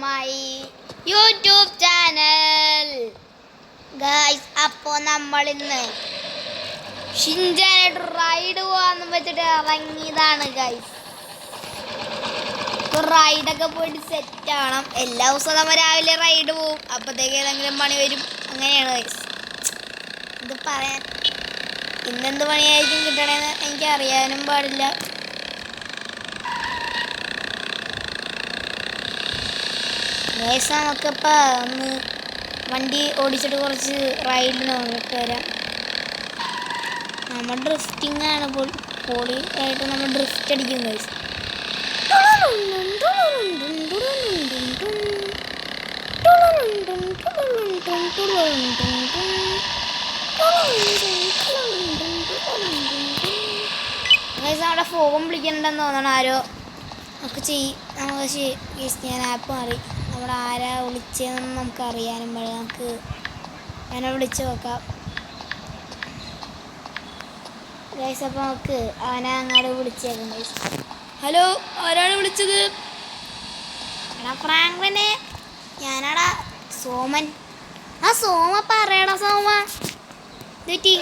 My YouTube channel. Guys, അപ്പോൾ നമ്മൾ ഇന്ന് ഷിൻചാനായിട്ട് റൈഡ് പോകാന്ന് വെച്ചിട്ട് ഇറങ്ങിയതാണ് ഗൈസ്. റൈഡൊക്കെ പോയിട്ട് സെറ്റ് ആവണം. എല്ലാ ദിവസവും നമ്മൾ രാവിലെ റൈഡ് പോവും, അപ്പോഴത്തേക്ക് ഏതെങ്കിലും പണി വരും. അങ്ങനെയാണ് ഗൈസ്. ഇത് പറയാൻ ഇന്നെന്ത് പണിയായിരിക്കും കിട്ടണേന്ന് എനിക്ക് അറിയാനും പാടില്ല. ഗൈസ്, നമുക്കിപ്പോൾ ഒന്ന് വണ്ടി ഓടിച്ചിട്ട് കുറച്ച് റൈഡിന് വന്നിട്ട് വരാം. നമ്മൾ ഡ്രിഫ്റ്റിംഗ് ആണ്, പൊളി ആയിട്ട് നമ്മൾ ഡ്രിഫ്റ്റ് അടിക്കും ഗൈസ്. ഗൈസ്, അവിടെ ഫോൺ വിളിക്കണ്ടെന്ന് തോന്നണം ആരോ. നമുക്ക് ഞാൻ ആപ്പ് മാറി. നമ്മുടെ ആരാ വിളിച്ചതെന്ന് നമുക്ക് അറിയാനും പാടില്ല. നമുക്ക് അവനെ വിളിച്ച് നോക്കാം ഗൈസ്. അപ്പോൾ നമുക്ക് അവനെ അങ്ങോട്ട് വിളിച്ചേക്കാം ഗൈസ്. ഹലോ, ആരാണ് വിളിച്ചത്? എടാ ഫ്രാങ്ക്ലിനെ, ഞാനാടാ സോമൻ. ആ സോമ പറയടാ സോമ, തെറ്റി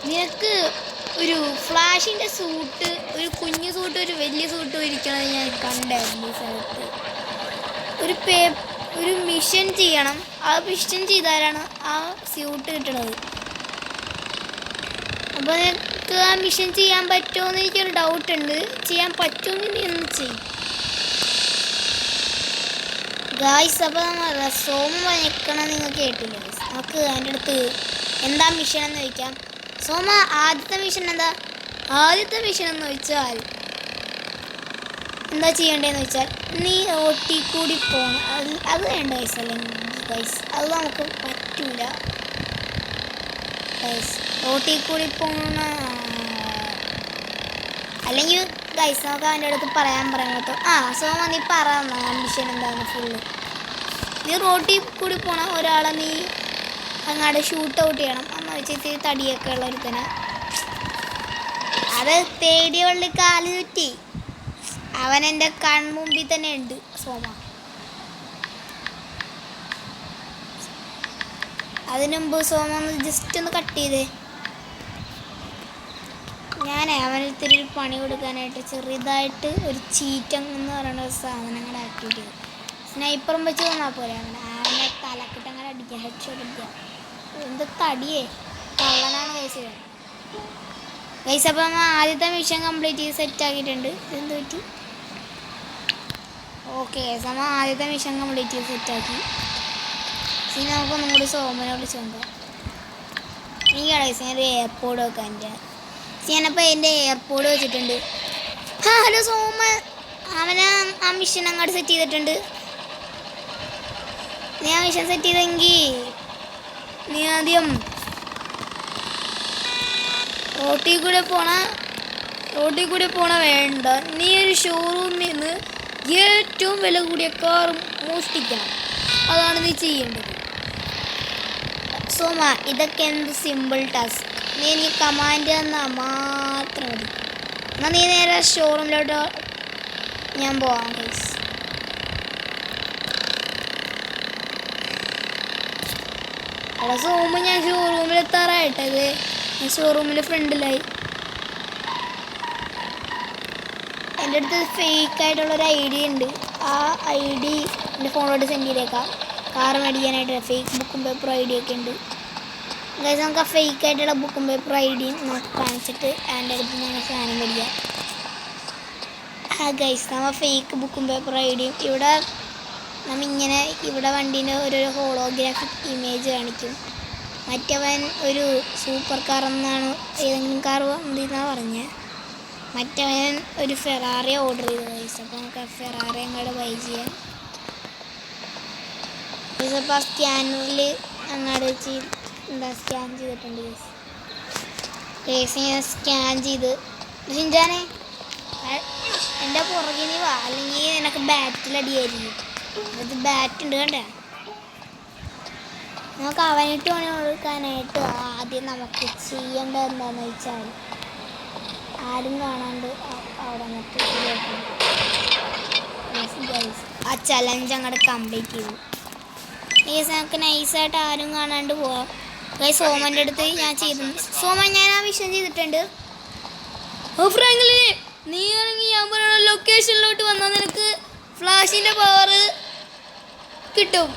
നിനക്ക് ഒരു ഫ്ലാഷിൻ്റെ സൂട്ട്, ഒരു കുഞ്ഞു സൂട്ട്, ഒരു വലിയ സൂട്ട് ഇരിക്കണത് ഞാൻ കണ്ടായിരുന്നു ഈ സ്ഥലത്ത്. ഒരു മിഷൻ ചെയ്യണം. ആ മിഷൻ ചെയ്താലാണ് ആ സ്യൂട്ട് കിട്ടണത്. അപ്പോൾ നിനക്ക് ആ മിഷൻ ചെയ്യാൻ പറ്റുമോ എന്ന് എനിക്കൊരു ഡൗട്ടുണ്ട്. ചെയ്യാൻ പറ്റുമെങ്കിൽ നീ ഒന്ന് ചെയ്യും ഗായ്സ്. അപ്പോൾ നമ്മൾ സോമ വയ്ക്കണം നിങ്ങൾ കേട്ടില്ല ഗായ്സ്. നമുക്ക് അതിൻ്റെ അടുത്ത് എന്താ മിഷൻ എന്ന് ചോദിക്കാം. സോമ, ആദ്യത്തെ മിഷൻ എന്താ? ആദ്യത്തെ മിഷൻ എന്ന് ചോദിച്ചാൽ എന്താ ചെയ്യേണ്ടതെന്ന് വെച്ചാൽ നീ റോട്ടിൽ കൂടി പോകണം. അത് വേണ്ട ഗൈസ്. അല്ലെങ്കിൽ ഗൈസ് അത് നമുക്ക് പറ്റൂല ഗൈസ്. റോട്ടിൽ കൂടി പോകണ അല്ലെങ്കിൽ ഗൈസ് നമുക്ക് അവൻ്റെ അടുത്ത് പറയാൻ കേട്ടോ. സോമ നീ പറയാം മിഷൻ എന്താണെന്ന് ഫുള്ള്. നീ റോട്ടിൽ കൂടി പോണ ഒരാളെ നീ അങ്ങാട് ഷൂട്ട് ഔട്ട് ചെയ്യണം. അമ്മ വെച്ചിട്ട് തടിയൊക്കെ ഉള്ള ഒരുത്തനെ. അത് തേടിയുള്ള കാല് ചുറ്റി അവൻ എൻ്റെ കൺമുമ്പിൽ തന്നെ ഉണ്ട് സോമ. അതിനു മുമ്പ് സോമ ഒന്ന് ജസ്റ്റ് ഒന്ന് കട്ട് ചെയ്തേ. ഞാൻ അവനൊത്തിരി പണി കൊടുക്കാനായിട്ട് ചെറുതായിട്ട് ഒരു ചീറ്റം എന്ന് പറയുന്ന ഒരു സാധനം കൂടെ ആക്ടിവേറ്റ് ചെയ്തു. സ്നൈപ്പറും വെച്ച് തന്നാൽ പോലെ അവനെ തലക്കിട്ട് അങ്ങനെ അടിക്കുക, ഹെഡ് ഷോട്ട് അടിക്കുക. എന്ത് തടിയേ, കള്ളനാണ് ഗൈസ്. ഗൈസ്, അപ്പം ആദ്യത്തെ മിഷൻ കംപ്ലീറ്റ് ചെയ്ത് സെറ്റ് ആക്കിയിട്ടുണ്ട്. എന്ത് പറ്റി? ഓക്കെ ഗൈസ്, നമ്മൾ ആദ്യത്തെ മിഷൻ കംപ്ലീറ്റ് ചെയ്ത് സെറ്റാക്കി. ഇനി നമുക്കൊന്നും കൂടി സോമനെ വിളിച്ച് നോക്കാം. എനിക്കാണ് ഗൈസ് ഞാൻ ഒരു എയർപോർട്ട് വെക്കാൻ. ഞാനപ്പോൾ എൻ്റെ എയർപോർട്ട് വെച്ചിട്ടുണ്ട്. ഹലോ സോമ, അവനെ ആ മിഷൻ അങ്ങോട്ട് സെറ്റ് ചെയ്തിട്ടുണ്ട്. നീ ആ മിഷൻ സെറ്റ് ചെയ്തെങ്കിൽ നീ ആദ്യം റോട്ടിൽ കൂടെ പോണ വേണ്ട. നീ ഒരു ഷോറൂമിൽ നിന്ന് ഏറ്റവും വില കൂടിയ കാർ മോഷ്ടിക്കണം. അതാണ് നീ ചെയ്യേണ്ടത്. സോമ, ഇതൊക്കെ എന്ത് സിമ്പിൾ ടാസ്ക്. നീ കമാൻഡ് തന്നാൽ മാത്രം മതി. എന്നാൽ നീ നേരെ ഷോറൂമിലോട്ട് ഞാൻ പോവാം ഗൈസ്. അവിടെ സോമ, ഞാൻ ഷോറൂമിൽ എത്താറായിട്ടത്. ഞാൻ ഷോറൂമിൻ്റെ ഫ്രണ്ടിലായി. എൻ്റെ അടുത്ത് ഫേക്കായിട്ടുള്ളൊരു ID ഉണ്ട്. ആ ID എൻ്റെ ഫോണിലോട്ട് സെൻഡ് ചെയ്തേക്കാം. കാർ മേടിക്കാനായിട്ട് ഫേക്ക് ബുക്കും പേപ്പർ ID ഒക്കെ ഉണ്ട് ഗൈസ്. നമുക്ക് ആ ഫേക്കായിട്ടുള്ള ബുക്കും പേപ്പർ ID നമുക്ക് കാണിച്ചിട്ട് എൻ്റെ അടുത്ത് നമ്മൾ സാധനം മേടിക്കാം. ഗൈസ്, നമ്മൾ ഫേക്ക് ബുക്കും പേപ്പർ ID ഇവിടെ നമ്മിങ്ങനെ ഇവിടെ വണ്ടീൻ്റെ ഒരു ഹോളോഗ്രാഫിക് ഇമേജ് കാണിക്കും. മറ്റവൻ ഒരു സൂപ്പർ കാർ എന്നാണ്, ഏതെങ്കിലും കാർ എന്തെന്നാണ് പറഞ്ഞത്. മറ്റവൻ ഒരു ഫെറാറി ഓർഡർ ചെയ്തു ഗൈസ്. അപ്പോൾ നമുക്ക് ആ ഫെറാറി അങ്ങോട്ട് ബൈ ചെയ്യാം ഗൈസ്. അപ്പോൾ ആ സ്കാനറിൽ അങ്ങോട്ട് സ്കാൻ ചെയ്തിട്ടുണ്ട് ഗൈസ്. ഗൈസ്, ഞാൻ സ്കാൻ ചെയ്ത്. ഷിൻചാനെ, എൻ്റെ പുറകിന് വാ, അല്ലെങ്കിൽ നിനക്ക് ബാറ്റിലടിയായിരിക്കും. അത് ബാറ്റ് ഉണ്ട് കണ്ടേ. നമുക്ക് അവനിട്ട് പണി കൊടുക്കാനായിട്ട് ആദ്യം നമുക്ക് ചെയ്യേണ്ടത് എന്താണെന്ന് വെച്ചാൽ ആരും കാണാണ്ട് അവിടെ നിന്നിട്ട് ആ ചലഞ്ച് അങ്ങോട്ട് കംപ്ലീറ്റ് ചെയ്തു. ഗൈസ് നമുക്ക് നൈസായിട്ട് ആരും കാണാണ്ട് പോവാം. ഗൈസ് സോമൻ്റെ അടുത്ത് ഞാൻ ചെയ്തു. സോമൻ ഞാൻ ആ വിഷയം ചെയ്തിട്ടുണ്ട്. ഓ ഫ്രാങ്ക്ലിനെ, നീ ആണെങ്കിൽ ഞാൻ പറയുന്ന ലൊക്കേഷനിലോട്ട് വന്നാൽ നിനക്ക് ഫ്ലാഷിൻ്റെ പവർ കിട്ടും.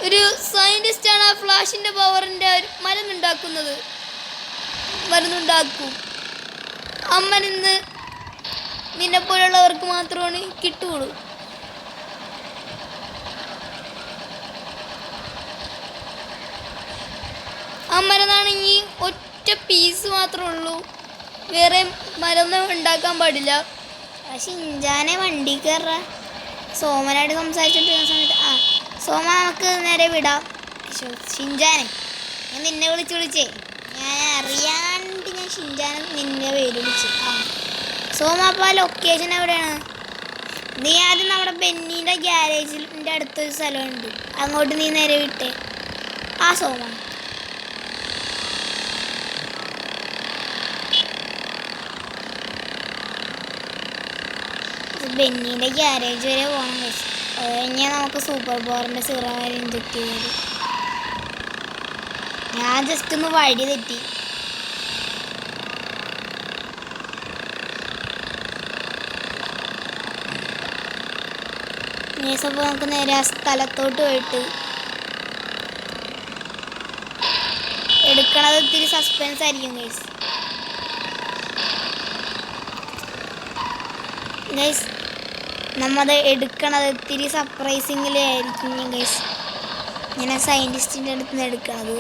ഒരു സയൻറ്റിസ്റ്റാണ് ആ ഫ്ലാഷിൻ്റെ പവറിൻ്റെ മരുന്നുണ്ടാക്കുന്നത്. മരുന്നുണ്ടാക്കും. അമ്മനിന്ന് നിന്നെപ്പോലുള്ളവർക്ക് മാത്രമാണ് കിട്ടുകയുള്ളൂ. അമ്മരനാണെങ്കിൽ ഒറ്റ പീസ് മാത്രമേ ഉള്ളൂ. വേറെ മരുന്ന് ഉണ്ടാക്കാൻ പാടില്ല. ഷിൻജാനെ വണ്ടി കയറാ. സോമനായിട്ട് സംസാരിച്ചിട്ടിരുന്ന സമയത്ത് സോമ നമുക്ക് നേരെ വിടാം. ഷിൻജാനെ ഞാൻ നിന്നെ വിളിച്ചേ, ഞാൻ അറിയാണ്ട് ഞാൻ ഷിൻജാനെ നിന്നെ പേര് വിളിച്ചു. സോമ അപ്പോൾ ആ ലൊക്കേഷൻ എവിടെയാണ്? നീ ആദ്യം നമ്മുടെ ബെന്നീൻ്റെ ഗ്യാരേജിൻ്റെ അടുത്തൊരു സ്ഥലമുണ്ട്, അങ്ങോട്ട് നീ നേരെ വിട്ടേ. സോമ ബെന്നീൻ്റെ ഗ്യാരേജ് വരെ പോകണം. അത് കഴിഞ്ഞാൽ നമുക്ക് സൂപ്പർ പവറിൻ്റെ സിറാൻ ഇഞ്ചക്ട് ചെയ്തത്. ഞാൻ ജസ്റ്റ് ഒന്ന് വഴി തെറ്റി. അപ്പോൾ നമുക്ക് നേരെ ആ സ്ഥലത്തോട്ട് പോയിട്ട് എടുക്കണത് ഇത്തിരി സസ്പെൻസ് ആയിരിക്കും ഗൈസ്. ഗൈസ് നമ്മത് എടുക്കണത് ഇത്തിരി സർപ്രൈസിങ്ങിലായിരിക്കും ഗൈസ്. ഞാൻ ആ സയൻറ്റിസ്റ്റിൻ്റെ അടുത്ത് നിന്ന് എടുക്കണത്.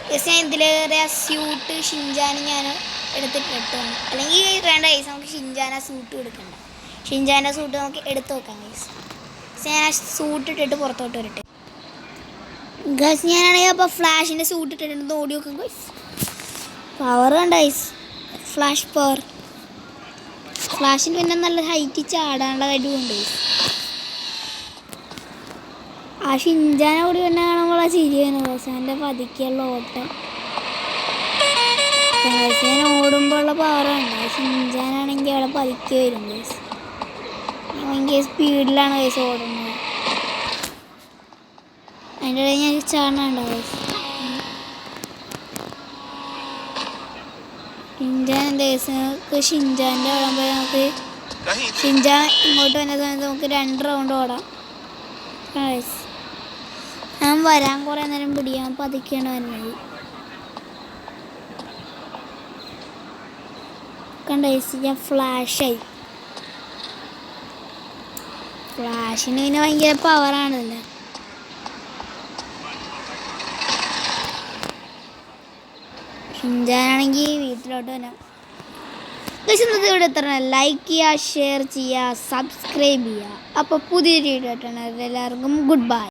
ഗൈസ് ഞാൻ ഇതിലേറെ ആ സ്യൂട്ട് ഷിൻജാന് ഞാൻ എടുത്തിട്ട് അല്ലെങ്കിൽ വേണ്ട ഗൈസ്, നമുക്ക് ഷിൻജാൻ ആ സൂട്ട് എടുക്കണ്ട. ഷിൻജാൻ്റെ സൂട്ട് നമുക്ക് എടുത്ത് വെക്കാം ഗൈസ്. ഞാൻ ആ സൂട്ട് ഇട്ടിട്ട് പുറത്തോട്ട് വരട്ടെ ഗൈസ്. ഞാനാണെങ്കിൽ അപ്പോൾ ഫ്ലാഷിൻ്റെ സൂട്ട് ഇട്ടിട്ട് ഓടി നോക്കാം ഗൈസ്. പവർ കണ്ട ഗൈസ്, ഫ്ലാഷ് പവർ. ഫ്ലാഷിന് പിന്നെ നല്ല ഹൈറ്റ് ചാടാനുള്ള കഴിവുണ്ട്. ആ ഷിൻജാനെ ഓടി തന്നെ കാണുമ്പോൾ ആ ചിരിയാണ് ഗൈസ്. എൻ്റെ പതുക്കെയുള്ള ഓട്ടം ഗൈസ്. ഞാൻ ഓടുമ്പോൾ ഉള്ള പവറുണ്ട്. ഷിൻജാനാണെങ്കിൽ അവിടെ പതുക്കെ വരും ഗൈസ്. ഭയങ്കര സ്പീഡിലാണ് ഗൈസ് ഓടുന്നത്. അതിൻ്റെ ഇടയിൽ ഞാൻ ചാടാനുണ്ടോ ഗൈസ്. ഷിൻജാൻ ദേശങ്ങൾക്ക് ഷിൻജാൻ്റെ ഓടാൻ പോയി നമുക്ക് ഷിൻജാൻ ഇങ്ങോട്ട് വന്ന സമയത്ത് നമുക്ക് 2 റൗണ്ട് ഓടാം ഗൈസ്. ഞാൻ വരാൻ കുറേ നേരം പിടിക്കാൻ പതുക്കെയാണ് വരുന്നത് കണ്ട ഗൈസ്. ഞാൻ ഫ്ലാഷായി. ഫ്ലാഷിന് പിന്നെ ഭയങ്കര പവറാണല്ലോ. ഷിൻജാനാണെങ്കിൽ വീട്ടിലോട്ട് വരാം. ഇന്നത്തെ വീഡിയോ എത്ര ലൈക്ക് ചെയ്യുക, ഷെയർ ചെയ്യുക, സബ്സ്ക്രൈബ് ചെയ്യുക. അപ്പോൾ പുതിയൊരു വീഡിയോ ആയിട്ടാണ്. എല്ലാവർക്കും ഗുഡ് ബൈ.